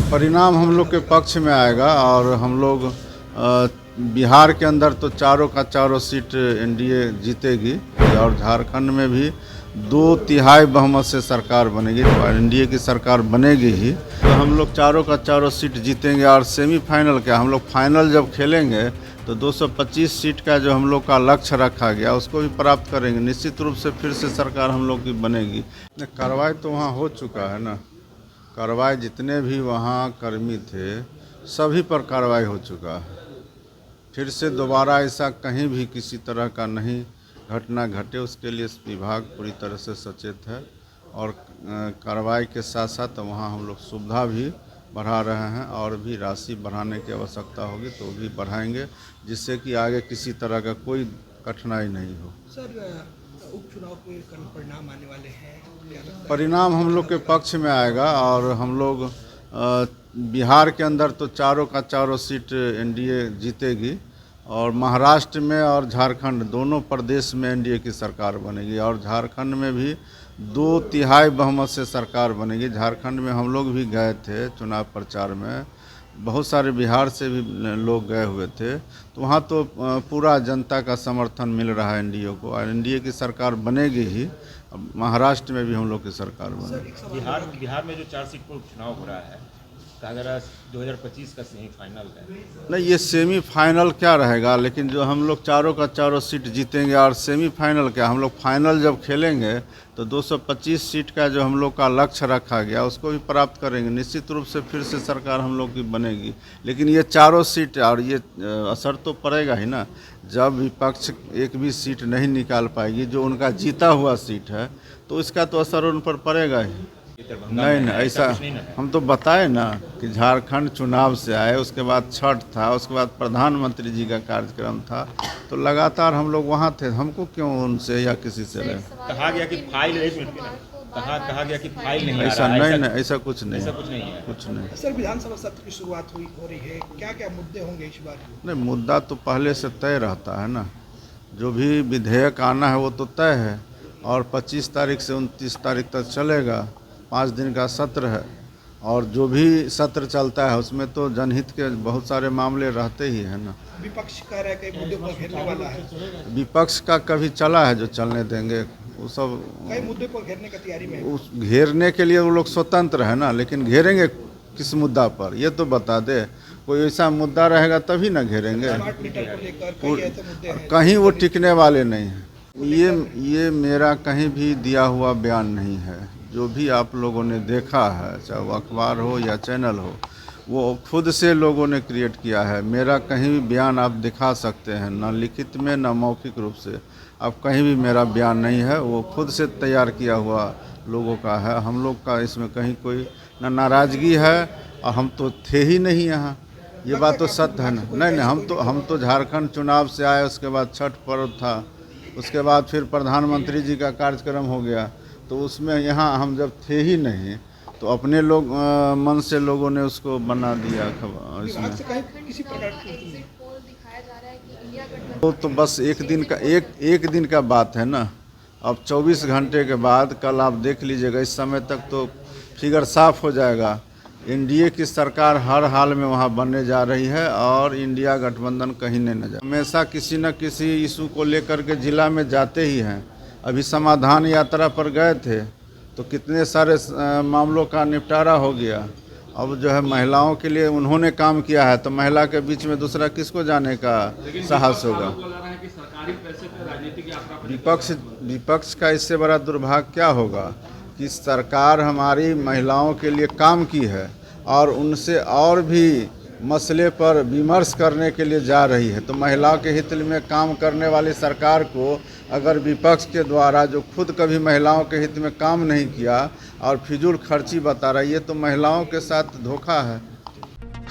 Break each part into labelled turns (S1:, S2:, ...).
S1: परिणाम हम लोग के पक्ष में आएगा और हम लोग बिहार के अंदर तो चारों का चारों सीट एनडीए जीतेगी और झारखंड में भी 2/3 बहुमत से सरकार बनेगी, तो एनडीए की सरकार बनेगी ही। तो हम लोग चारों का चारों सीट जीतेंगे और सेमीफाइनल क्या, हम लोग फाइनल जब खेलेंगे तो 225 सीट का जो हम लोग का लक्ष्य रखा गया उसको भी प्राप्त करेंगे। निश्चित रूप से फिर से सरकार हम लोग की बनेगी। कार्रवाई तो वहाँ हो चुका है ना, कार्रवाई जितने भी वहाँ कर्मी थे सभी पर कार्रवाई हो चुका है। फिर से दोबारा ऐसा कहीं भी किसी तरह का नहीं घटना घटे, उसके लिए विभाग पूरी तरह से सचेत है और कार्रवाई के साथ साथ वहाँ हम लोग सुविधा भी बढ़ा रहे हैं और भी राशि बढ़ाने की आवश्यकता होगी तो भी बढ़ाएंगे, जिससे कि आगे किसी तरह का कोई कठिनाई नहीं हो।
S2: सर, उपचुनाव के परिणाम आने वाले हैं,
S1: परिणाम हम लोग के पक्ष में आएगा और हम लोग बिहार के अंदर तो चारों का चारों सीट एनडीए जीतेगी और महाराष्ट्र में और झारखंड दोनों प्रदेश में एनडीए की सरकार बनेगी और झारखंड में भी 2/3 बहुमत से सरकार बनेगी। झारखंड में हम लोग भी गए थे चुनाव प्रचार में, बहुत सारे बिहार से भी लोग गए हुए थे, तो वहाँ तो पूरा जनता का समर्थन मिल रहा है एनडीए को और एनडीए की सरकार बनेगी ही। महाराष्ट्र में भी हम लोग की सरकार बनेगी।
S3: बिहार में जो 4 सीट पर उपचुनाव हो रहा है, कहा जा रहा है 2025 का सेमीफाइनल है।
S1: नहीं, ये सेमीफाइनल क्या रहेगा, लेकिन जो हम लोग चारों का चारों सीट जीतेंगे और सेमीफाइनल क्या, हम लोग फाइनल जब खेलेंगे तो 225 सीट का जो हम लोग का लक्ष्य रखा गया उसको भी प्राप्त करेंगे। निश्चित रूप से फिर से सरकार हम लोग की बनेगी। लेकिन ये चारों सीट और ये असर तो पड़ेगा ही ना, जब विपक्ष एक भी सीट नहीं निकाल पाएगी जो उनका जीता हुआ सीट है तो इसका तो असर उन पर पड़ेगा ही। नहीं, ऐसा हम तो बताए ना कि झारखंड चुनाव से आए, उसके बाद छठ था, उसके बाद प्रधानमंत्री जी का कार्यक्रम था, तो लगातार हम लोग वहाँ थे। हमको क्यों उनसे या किसी से रहे?
S3: कहा गया कि फाइल कहा गया कि फाइल नहीं,
S1: ऐसा नहीं, ऐसा कुछ नहीं
S3: है,
S1: कुछ नहीं।
S2: सर, विधानसभा सत्र की शुरुआत हो रही है, क्या क्या मुद्दे होंगे इस बार?
S1: नहीं, मुद्दा तो पहले से तय रहता है ना, जो भी विधेयक आना है वो तो तय है और 25 तारीख से 29 तारीख तक चलेगा। 5 दिन का सत्र है और जो भी सत्र चलता है उसमें तो जनहित के बहुत सारे मामले रहते ही हैं ना।
S2: विपक्ष कह रहा है कि मुद्दे पर घेरने वाला है।
S1: विपक्ष का कभी चला है जो चलने देंगे, वो सब
S2: कई मुद्दे पर घेरने की तैयारी में।
S1: उस घेरने के लिए वो लोग स्वतंत्र है ना, लेकिन घेरेंगे किस मुद्दा पर ये तो बता दे। कोई ऐसा मुद्दा रहेगा तभी ना घेरेंगे।
S2: स्मार्ट मीटर को लेकर कई ऐसे मुद्दे हैं,
S1: कहीं वो टिकने वाले नहीं हैं। ये मेरा कहीं भी दिया हुआ बयान नहीं है। जो भी आप लोगों ने देखा है, चाहे वो अखबार हो या चैनल हो, वो खुद से लोगों ने क्रिएट किया है। मेरा कहीं भी बयान आप दिखा सकते हैं, ना लिखित में ना मौखिक रूप से, अब कहीं भी मेरा बयान नहीं है। वो खुद से तैयार किया हुआ लोगों का है। हम लोग का इसमें कहीं कोई ना नाराज़गी है और हम तो थे ही नहीं यहाँ, ये बात तो सत्य है ना। नहीं, हम तो झारखंड चुनाव से आए, उसके बाद छठ पर्व था, उसके बाद फिर प्रधानमंत्री जी का कार्यक्रम हो गया, तो उसमें यहाँ हम जब थे ही नहीं तो अपने लोग मन से लोगों ने उसको बना दिया खबर। इसमें वो तो बस एक दिन का बात है ना। अब 24 घंटे के बाद कल आप देख लीजिएगा, इस समय तक तो फिगर साफ हो जाएगा। एनडीए की सरकार हर हाल में वहाँ बनने जा रही है और इंडिया गठबंधन कहीं नहीं न जाए। हमेशा किसी न किसी इशू को लेकर के जिला में जाते ही हैं। अभी समाधान यात्रा पर गए थे तो कितने सारे मामलों का निपटारा हो गया। अब जो है महिलाओं के लिए उन्होंने काम किया है, तो महिला के बीच में दूसरा किसको जाने का साहस होगा? विपक्ष का इससे बड़ा दुर्भाग्य क्या होगा कि सरकार हमारी महिलाओं के लिए काम की है और उनसे और भी मसले पर विमर्श करने के लिए जा रही है। तो महिलाओं के हित में काम करने वाली सरकार को अगर विपक्ष के द्वारा, जो खुद कभी महिलाओं के हित में काम नहीं किया और फिजूल खर्ची बता रही है, तो महिलाओं के साथ धोखा है।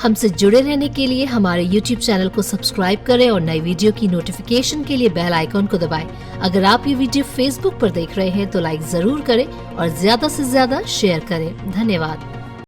S4: हमसे जुड़े रहने के लिए हमारे YouTube चैनल को सब्सक्राइब करें और नई वीडियो की नोटिफिकेशन के लिए बेल आइकॉन को दबाएं। अगर आप ये वीडियो Facebook पर देख रहे हैं तो लाइक जरूर करें और ज्यादा से ज्यादा शेयर करें। धन्यवाद।